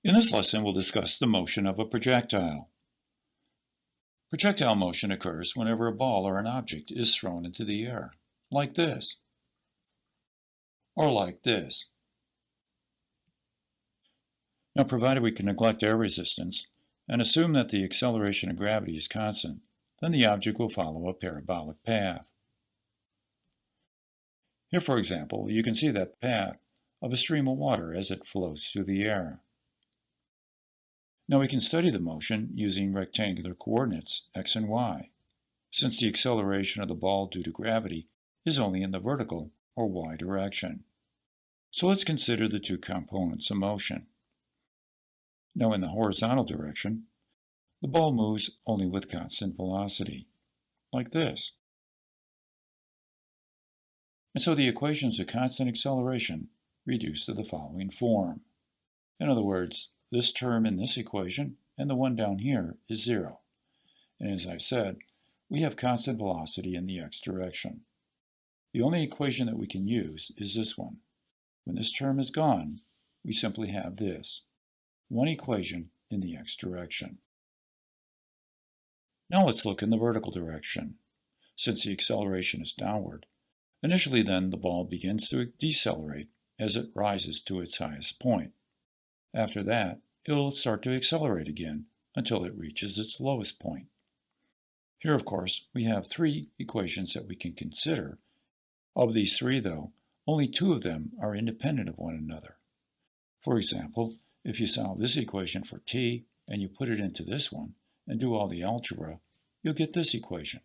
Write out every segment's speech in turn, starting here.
In this lesson, we'll discuss the motion of a projectile. Projectile motion occurs whenever a ball or an object is thrown into the air, like this, or like this. Now, provided we can neglect air resistance and assume that the acceleration of gravity is constant, then the object will follow a parabolic path. Here, for example, you can see that path of a stream of water as it flows through the air. Now we can study the motion using rectangular coordinates, x and y, since the acceleration of the ball due to gravity is only in the vertical or y direction. So let's consider the two components of motion. Now in the horizontal direction, the ball moves only with constant velocity, like this. And so the equations of constant acceleration reduce to the following form. In other words, this term in this equation and the one down here is 0. And as I've said, we have constant velocity in the x direction. The only equation that we can use is this one. When this term is gone, we simply have this, one equation in the x direction. Now let's look in the vertical direction. Since the acceleration is downward, initially then the ball begins to decelerate as it rises to its highest point. After that, it will start to accelerate again until it reaches its lowest point. Here, of course, we have three equations that we can consider. Of these three, though, only two of them are independent of one another. For example, if you solve this equation for t and you put it into this one and do all the algebra, you'll get this equation.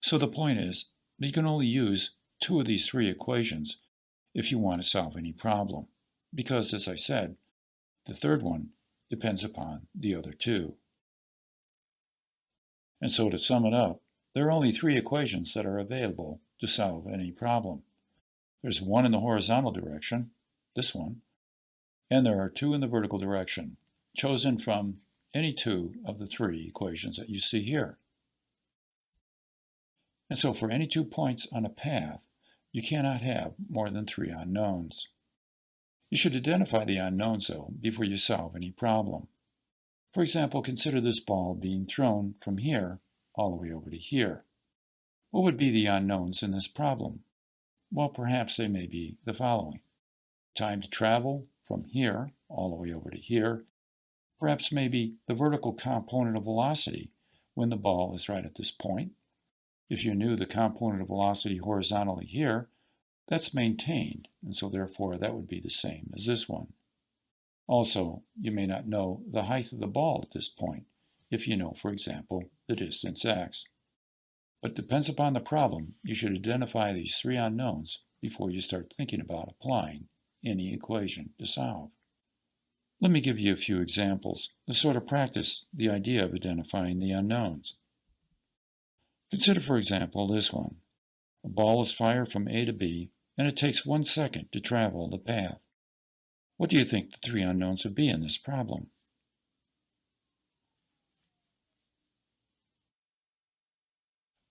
So the point is, you can only use two of these three equations if you want to solve any problem, because, as I said, the third one depends upon the other two. And so to sum it up, there are only three equations that are available to solve any problem. There's one in the horizontal direction, this one, and there are two in the vertical direction, chosen from any two of the three equations that you see here. And so for any 2 points on a path, you cannot have more than three unknowns. You should identify the unknowns, though, before you solve any problem. For example, consider this ball being thrown from here all the way over to here. What would be the unknowns in this problem? Well, perhaps they may be the following. Time to travel from here all the way over to here. Perhaps maybe the vertical component of velocity when the ball is right at this point. If you knew the component of velocity horizontally here, that's maintained, and so therefore that would be the same as this one. Also, you may not know the height of the ball at this point, if you know, for example, the distance x. But depends upon the problem, you should identify these three unknowns before you start thinking about applying any equation to solve. Let me give you a few examples to sort of practice the idea of identifying the unknowns. Consider, for example, this one. A ball is fired from A to B, and it takes 1 second to travel the path. What do you think the three unknowns would be in this problem?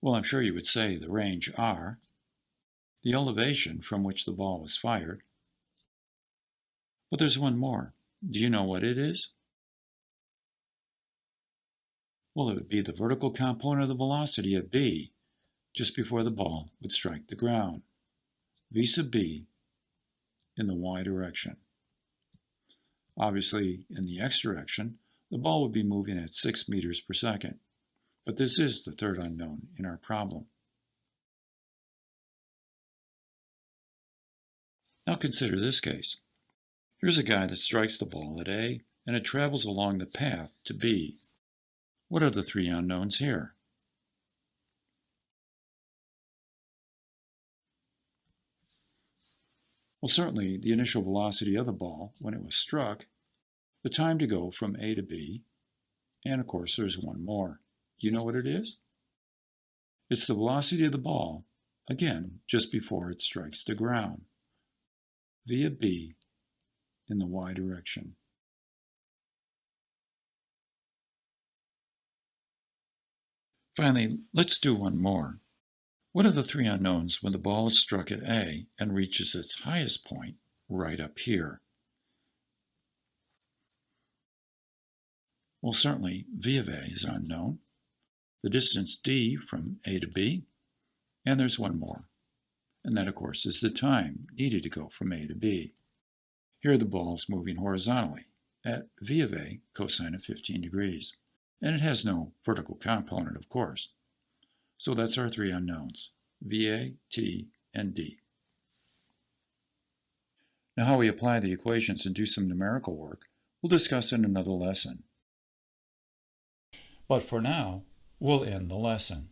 Well, I'm sure you would say the range r, the elevation from which the ball was fired. But there's one more. Do you know what it is? Well, it would be the vertical component of the velocity at B, just before the ball would strike the ground. V sub B in the y direction. Obviously, in the x direction, the ball would be moving at 6 meters per second. But this is the third unknown in our problem. Now consider this case. Here's a guy that strikes the ball at A, and it travels along the path to B. What are the three unknowns here? Well, certainly the initial velocity of the ball when it was struck, the time to go from A to B, and of course there's one more. You know what it is? It's the velocity of the ball, again, just before it strikes the ground, via B in the y direction. Finally, let's do one more. What are the three unknowns when the ball is struck at A and reaches its highest point right up here? Well, certainly v of a is unknown, the distance d from A to B, and there's one more. And that, of course, is the time needed to go from A to B. Here the ball is moving horizontally at v of a cosine of 15 degrees, and it has no vertical component, of course. So that's our three unknowns, VA, T, and D. Now how we apply the equations and do some numerical work, we'll discuss in another lesson. But for now, we'll end the lesson.